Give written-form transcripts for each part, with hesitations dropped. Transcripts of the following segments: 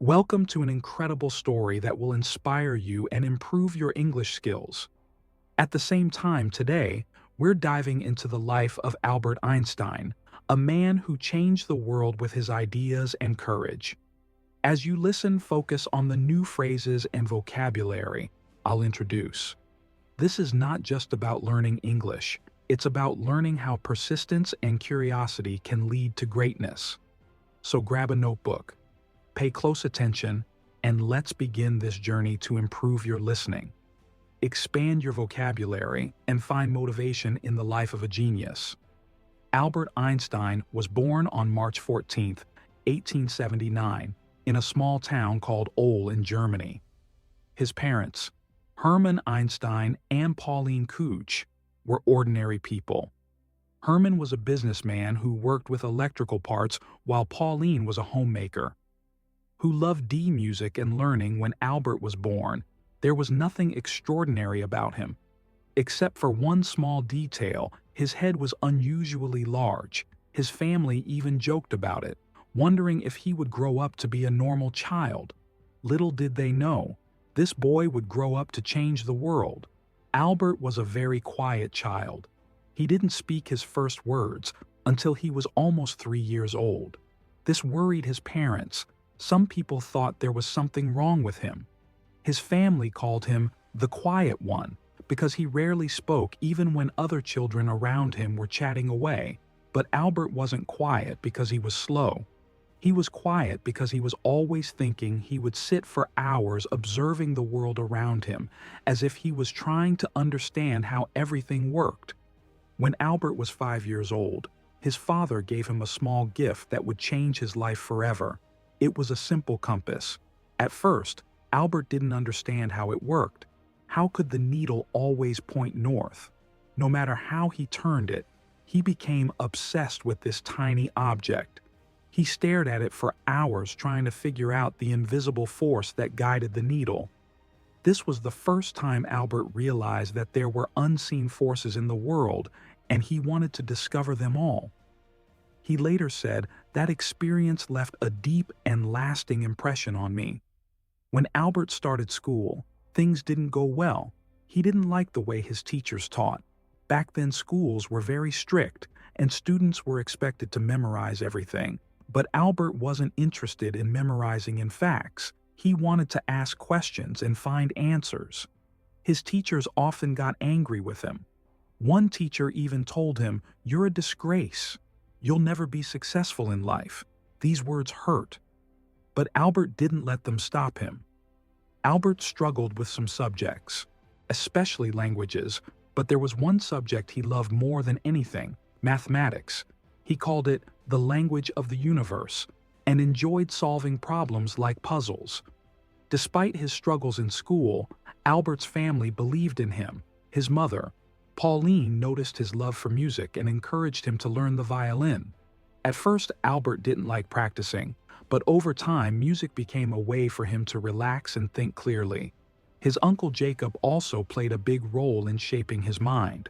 Welcome to an incredible story that will inspire you and improve your English skills. At the same time, today, we're diving into the life of Albert Einstein, a man who changed the world with his ideas and courage. As you listen, focus on the new phrases and vocabulary I'll introduce. This is not just about learning English, it's about learning how persistence and curiosity can lead to greatness. So grab a notebook, pay close attention, and let's begin this journey to improve your listening. Expand your vocabulary and find motivation in the life of a genius. Albert Einstein was born on March 14, 1879, in a small town called Ohl in Germany. His parents, Hermann Einstein and Pauline Kuch, were ordinary people. Hermann was a businessman who worked with electrical parts while Pauline was a homemaker who loved music and learning. When Albert was born, there was nothing extraordinary about him. Except for one small detail, his head was unusually large. His family even joked about it, wondering if he would grow up to be a normal child. Little did they know, this boy would grow up to change the world. Albert was a very quiet child. He didn't speak his first words until he was almost 3 years old. This worried his parents. Some people thought there was something wrong with him. His family called him the quiet one because he rarely spoke even when other children around him were chatting away. But Albert wasn't quiet because he was slow. He was quiet because he was always thinking. He would sit for hours observing the world around him as if he was trying to understand how everything worked. When Albert was 5 years old, his father gave him a small gift that would change his life forever. It was a simple compass. At first, Albert didn't understand how it worked. How could the needle always point north? No matter how he turned it, he became obsessed with this tiny object. He stared at it for hours trying to figure out the invisible force that guided the needle. This was the first time Albert realized that there were unseen forces in the world, and he wanted to discover them all. He later said, "That experience left a deep and lasting impression on me." When Albert started school, things didn't go well. He didn't like the way his teachers taught. Back then, schools were very strict, and students were expected to memorize everything. But Albert wasn't interested in memorizing in facts. He wanted to ask questions and find answers. His teachers often got angry with him. One teacher even told him, "You're a disgrace. You'll never be successful in life." These words hurt. But Albert didn't let them stop him. Albert struggled with some subjects, especially languages, but there was one subject he loved more than anything: mathematics. He called it the language of the universe and enjoyed solving problems like puzzles. Despite his struggles in school, Albert's family believed in him. His mother, Pauline, noticed his love for music and encouraged him to learn the violin. At first, Albert didn't like practicing, but over time, music became a way for him to relax and think clearly. His uncle Jacob also played a big role in shaping his mind.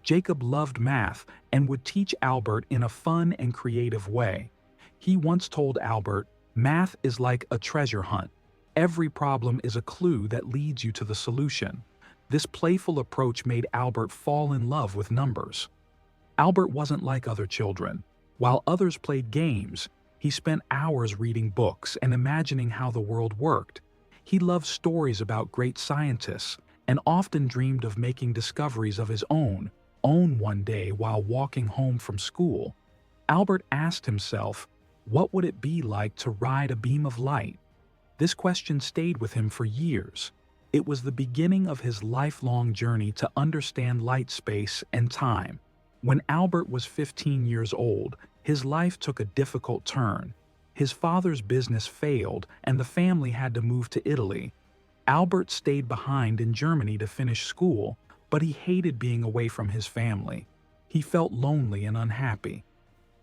Jacob loved math and would teach Albert in a fun and creative way. He once told Albert, "Math is like a treasure hunt. Every problem is a clue that leads you to the solution." This playful approach made Albert fall in love with numbers. Albert wasn't like other children. While others played games, he spent hours reading books and imagining how the world worked. He loved stories about great scientists and often dreamed of making discoveries of his own. One day while walking home from school, Albert asked himself, what would it be like to ride a beam of light? This question stayed with him for years. It was the beginning of his lifelong journey to understand light, space, and time. When Albert was 15 years old, his life took a difficult turn. His father's business failed and the family had to move to Italy. Albert stayed behind in Germany to finish school, but he hated being away from his family. He felt lonely and unhappy.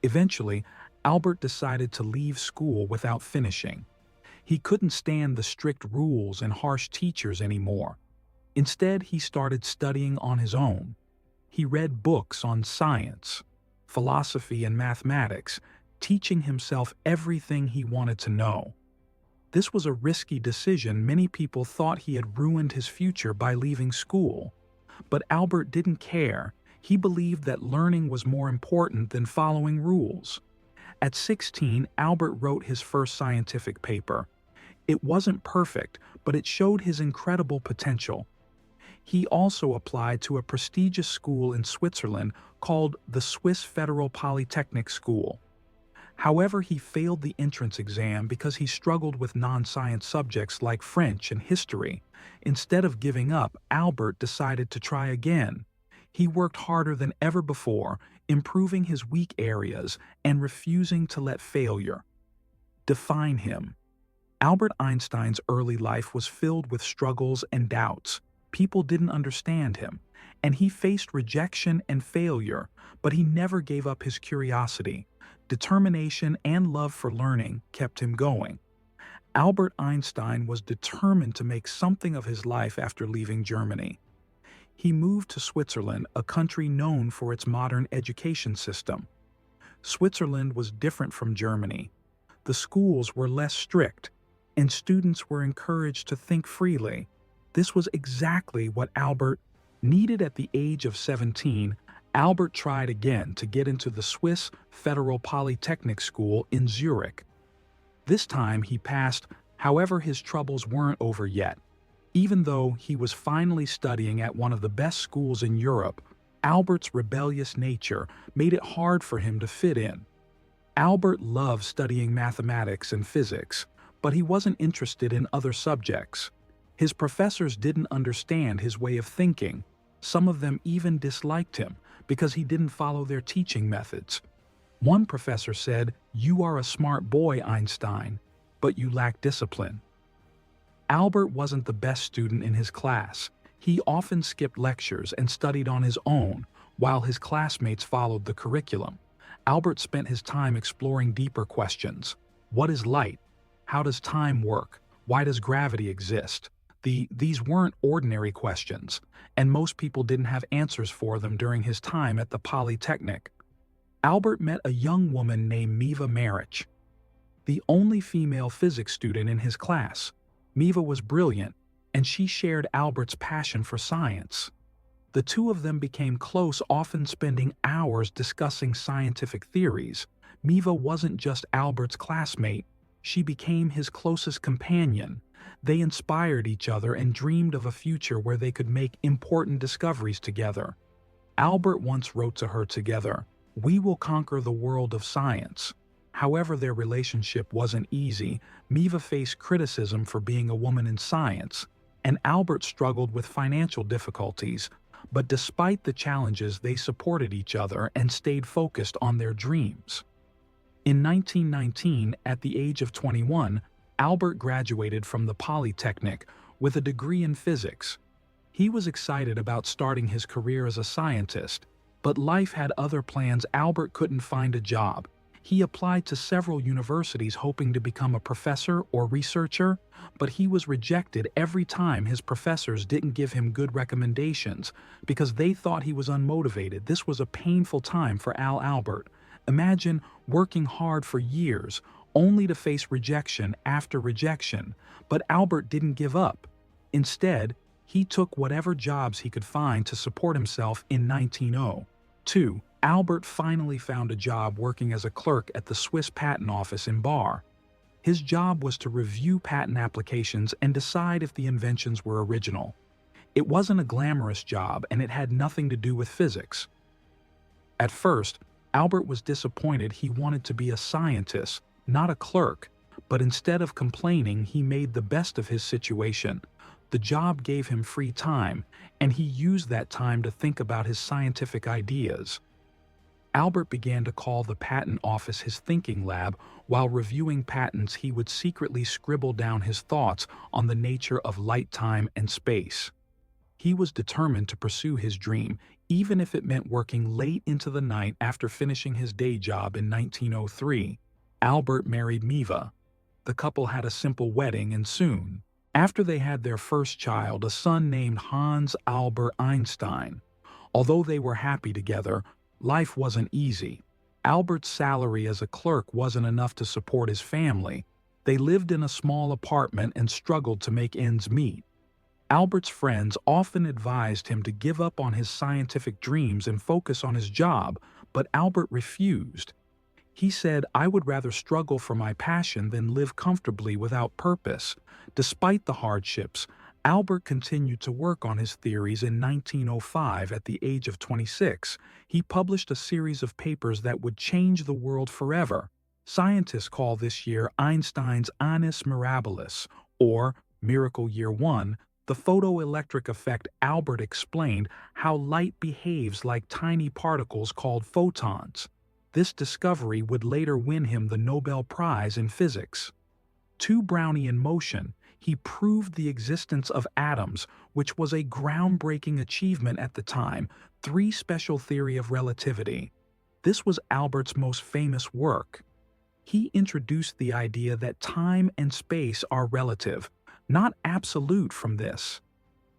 Eventually, Albert decided to leave school without finishing. He couldn't stand the strict rules and harsh teachers anymore. Instead, he started studying on his own. He read books on science, philosophy, and mathematics, teaching himself everything he wanted to know. This was a risky decision. Many people thought he had ruined his future by leaving school. But Albert didn't care. He believed that learning was more important than following rules. At 16, Albert wrote his first scientific paper. It wasn't perfect, but it showed his incredible potential. He also applied to a prestigious school in Switzerland called the Swiss Federal Polytechnic School. However, he failed the entrance exam because he struggled with non-science subjects like French and history. Instead of giving up, Albert decided to try again. He worked harder than ever before, improving his weak areas and refusing to let failure define him. Albert Einstein's early life was filled with struggles and doubts. People didn't understand him, and he faced rejection and failure, but he never gave up his curiosity. Determination and love for learning kept him going. Albert Einstein was determined to make something of his life after leaving Germany. He moved to Switzerland, a country known for its modern education system. Switzerland was different from Germany. The schools were less strict, and students were encouraged to think freely. This was exactly what Albert needed. At the age of 17. Albert tried again to get into the Swiss Federal Polytechnic School in Zurich. This time he passed, however his troubles weren't over yet. Even though he was finally studying at one of the best schools in Europe, Albert's rebellious nature made it hard for him to fit in. Albert loved studying mathematics and physics, but he wasn't interested in other subjects. His professors didn't understand his way of thinking. Some of them even disliked him because he didn't follow their teaching methods. One professor said, "You are a smart boy, Einstein, but you lack discipline." Albert wasn't the best student in his class. He often skipped lectures and studied on his own, while his classmates followed the curriculum. Albert spent his time exploring deeper questions. What is light? How does time work? Why does gravity exist? These weren't ordinary questions, and most people didn't have answers for them during his time at the Polytechnic. Albert met a young woman named Miva Marich, the only female physics student in his class. Miva was brilliant, and she shared Albert's passion for science. The two of them became close, often spending hours discussing scientific theories. Miva wasn't just Albert's classmate, she became his closest companion. They inspired each other and dreamed of a future where they could make important discoveries together. Albert once wrote to her together, "We will conquer the world of science." However, their relationship wasn't easy. Miva faced criticism for being a woman in science, and Albert struggled with financial difficulties. But despite the challenges, they supported each other and stayed focused on their dreams. In 1919, at the age of 21, Albert graduated from the Polytechnic with a degree in physics. He was excited about starting his career as a scientist, but life had other plans. Albert couldn't find a job. He applied to several universities hoping to become a professor or researcher, but he was rejected every time. His professors didn't give him good recommendations because they thought he was unmotivated. This was a painful time for Albert. Imagine working hard for years, only to face rejection after rejection. But Albert didn't give up. Instead, he took whatever jobs he could find to support himself. In 1902, Albert finally found a job working as a clerk at the Swiss Patent Office in Bar. His job was to review patent applications and decide if the inventions were original. It wasn't a glamorous job, and it had nothing to do with physics. At first, Albert was disappointed. He wanted to be a scientist, not a clerk, but instead of complaining, he made the best of his situation. The job gave him free time, and he used that time to think about his scientific ideas. Albert began to call the patent office his thinking lab. While reviewing patents, he would secretly scribble down his thoughts on the nature of light, time, and space. He was determined to pursue his dream, even if it meant working late into the night. After finishing his day job in 1903, Albert married Miva. The couple had a simple wedding, and soon after they had their first child, a son named Hans Albert Einstein. Although they were happy together, life wasn't easy. Albert's salary as a clerk wasn't enough to support his family. They lived in a small apartment and struggled to make ends meet. Albert's friends often advised him to give up on his scientific dreams and focus on his job, but Albert refused. He said, "I would rather struggle for my passion than live comfortably without purpose." Despite the hardships, Albert continued to work on his theories. In 1905, at the age of 26, he published a series of papers that would change the world forever. Scientists call this year Einstein's Annus Mirabilis, or Miracle Year 1. The photoelectric effect. Albert explained how light behaves like tiny particles called photons. This discovery would later win him the Nobel Prize in Physics. 2. Brownian motion. He proved the existence of atoms, which was a groundbreaking achievement at the time. 3. Special theory of relativity. This was Albert's most famous work. He introduced the idea that time and space are relative, not absolute. From this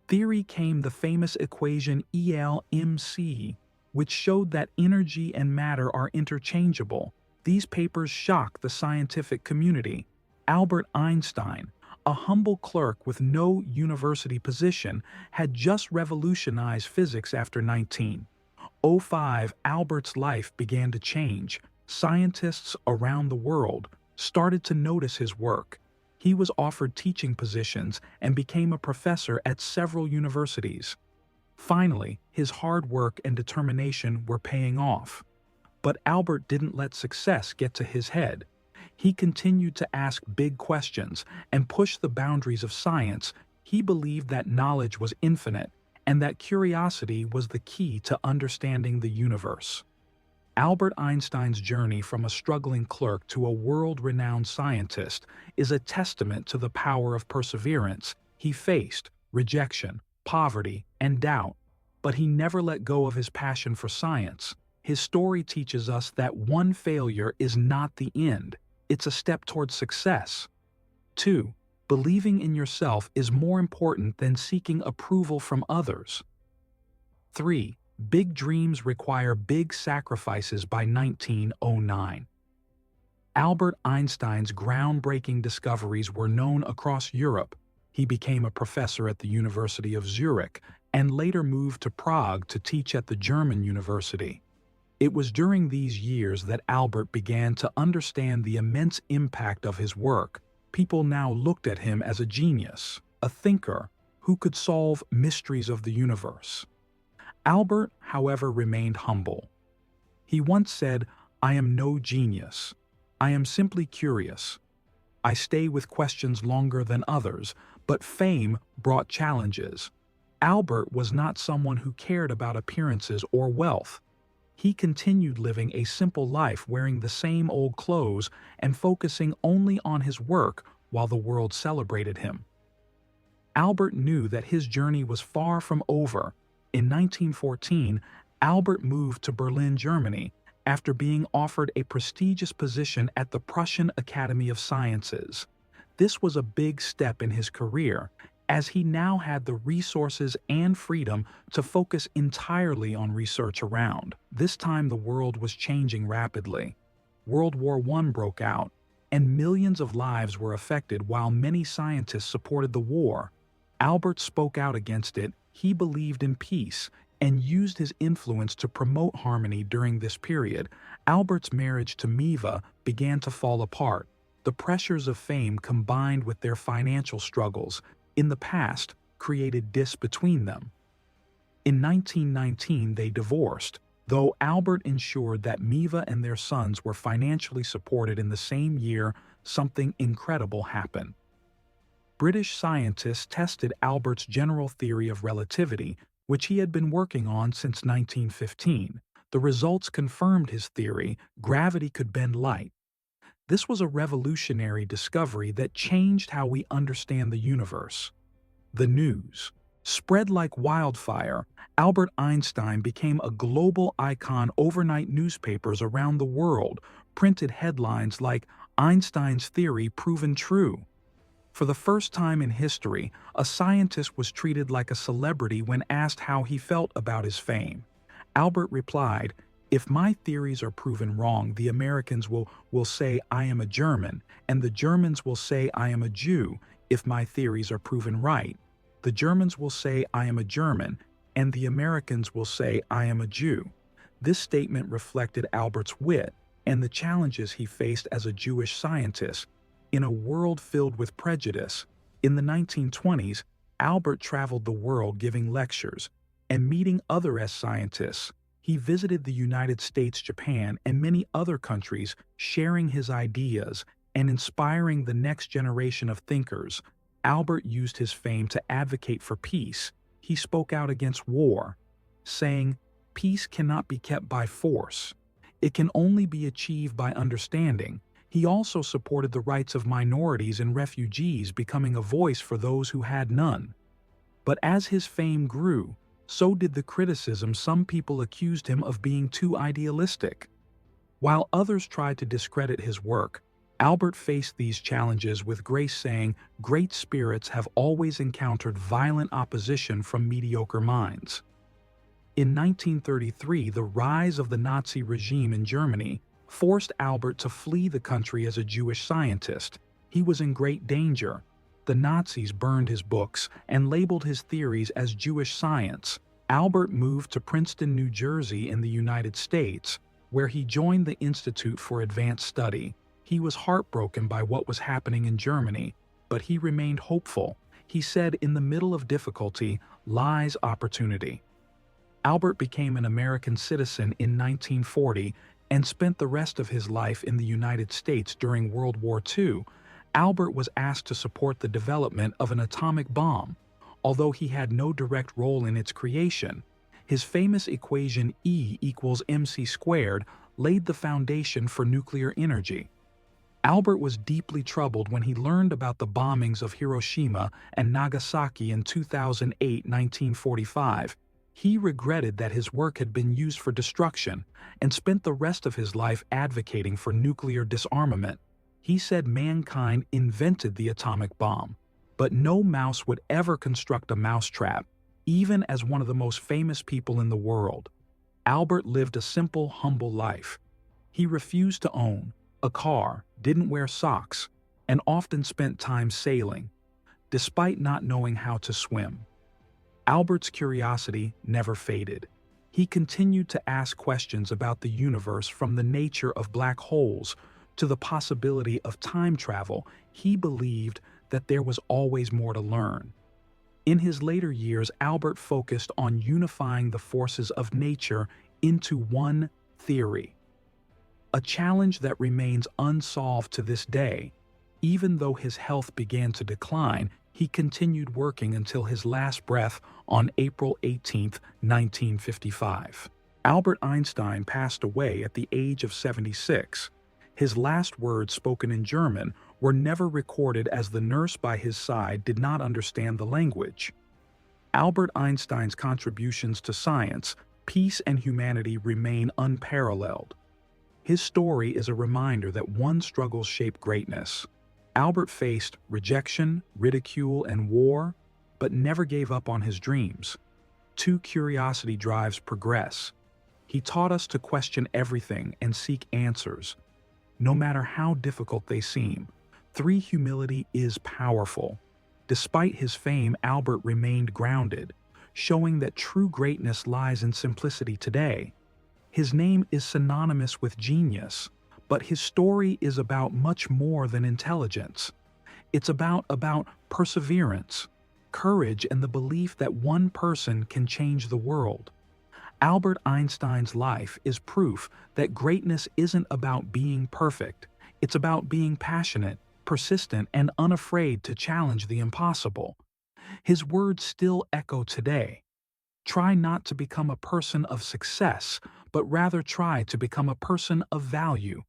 theory came the famous equation EL-mc, which showed that energy and matter are interchangeable. These papers shocked the scientific community. Albert Einstein, a humble clerk with no university position, had just revolutionized physics. After 1905, Albert's life began to change. Scientists around the world started to notice his work. He was offered teaching positions and became a professor at several universities. Finally, his hard work and determination were paying off. But Albert didn't let success get to his head. He continued to ask big questions and push the boundaries of science. He believed that knowledge was infinite and that curiosity was the key to understanding the universe. Albert Einstein's journey from a struggling clerk to a world-renowned scientist is a testament to the power of perseverance. He faced rejection, poverty, and doubt, but he never let go of his passion for science. His story teaches us that one failure is not the end. It's a step towards success. 2. Believing in yourself is more important than seeking approval from others. 3. Big dreams require big sacrifices. By 1909, Albert Einstein's groundbreaking discoveries were known across Europe. He became a professor at the University of Zurich and later moved to Prague to teach at the German university. It was during these years that Albert began to understand the immense impact of his work. People now looked at him as a genius, a thinker who could solve mysteries of the universe. Albert, however, remained humble. He once said, "I am no genius. I am simply curious. I stay with questions longer than others," but fame brought challenges. Albert was not someone who cared about appearances or wealth. He continued living a simple life, wearing the same old clothes and focusing only on his work while the world celebrated him. Albert knew that his journey was far from over. In 1914, Albert moved to Berlin, Germany, after being offered a prestigious position at the Prussian Academy of Sciences. This was a big step in his career, as he now had the resources and freedom to focus entirely on research around. This time the world was changing rapidly. World War I broke out, and millions of lives were affected. While many scientists supported the war, Albert spoke out against it. He believed in peace and used his influence to promote harmony during this period. Albert's marriage to Miva began to fall apart. The pressures of fame combined with their financial struggles in the past created distance between them. In 1919, they divorced, though Albert ensured that Miva and their sons were financially supported. In the same year, something incredible happened. British scientists tested Albert's general theory of relativity, which he had been working on since 1915. The results confirmed his theory: gravity could bend light. This was a revolutionary discovery that changed how we understand the universe. The news spread like wildfire. Albert Einstein became a global icon. Overnight newspapers around the world printed headlines like "Einstein's theory proven true." For the first time in history, a scientist was treated like a celebrity when asked how he felt about his fame. Albert replied, If my theories are proven wrong, the Americans will say I am a German, and the Germans will say I am a Jew. If my theories are proven right, the Germans will say I am a German, and the Americans will say I am a Jew. This statement reflected Albert's wit and the challenges he faced as a Jewish scientist in a world filled with prejudice. In the 1920s, Albert traveled the world giving lectures and meeting other scientists. He visited the United States, Japan, and many other countries, sharing his ideas and inspiring the next generation of thinkers. Albert used his fame to advocate for peace. He spoke out against war, saying, "Peace cannot be kept by force. It can only be achieved by understanding." He also supported the rights of minorities and refugees, becoming a voice for those who had none. But as his fame grew, so did the criticism. Some people accused him of being too idealistic. While others tried to discredit his work, Albert faced these challenges with grace, saying, "Great spirits have always encountered violent opposition from mediocre minds." In 1933, the rise of the Nazi regime in Germany forced Albert to flee the country as a Jewish scientist. He was in great danger. The Nazis burned his books and labeled his theories as Jewish science. Albert moved to Princeton, New Jersey in the United States, where he joined the Institute for Advanced Study. He was heartbroken by what was happening in Germany, but he remained hopeful. He said, "In the middle of difficulty lies opportunity." Albert became an American citizen in 1940 and spent the rest of his life in the United States during World War II. Albert was asked to support the development of an atomic bomb. Although he had no direct role in its creation, his famous equation E equals mc squared laid the foundation for nuclear energy. Albert was deeply troubled when he learned about the bombings of Hiroshima and Nagasaki in 1945. He regretted that his work had been used for destruction and spent the rest of his life advocating for nuclear disarmament. He said mankind invented the atomic bomb, but no mouse would ever construct a mousetrap, even as one of the most famous people in the world. Albert lived a simple, humble life. He refused to own a car, didn't wear socks, and often spent time sailing, despite not knowing how to swim. Albert's curiosity never faded. He continued to ask questions about the universe, from the nature of black holes to the possibility of time travel. He believed that there was always more to learn. In his later years, Albert focused on unifying the forces of nature into one theory, a challenge that remains unsolved to this day. Even though his health began to decline, he continued working until his last breath on April 18, 1955. Albert Einstein passed away at the age of 76. His last words, spoken in German, were never recorded as the nurse by his side did not understand the language. Albert Einstein's contributions to science, peace, and humanity remain unparalleled. His story is a reminder that one struggles shape greatness. Albert faced rejection, ridicule, and war, but never gave up on his dreams. Curiosity drives progress. He taught us to question everything and seek answers, no matter how difficult they seem. Humility is powerful. Despite his fame, Albert remained grounded, showing that true greatness lies in simplicity today. His name is synonymous with genius, but his story is about much more than intelligence. It's about perseverance, courage, and the belief that one person can change the world. Albert Einstein's life is proof that greatness isn't about being perfect. It's about being passionate, persistent, and unafraid to challenge the impossible. His words still echo today. Try not to become a person of success, but rather try to become a person of value.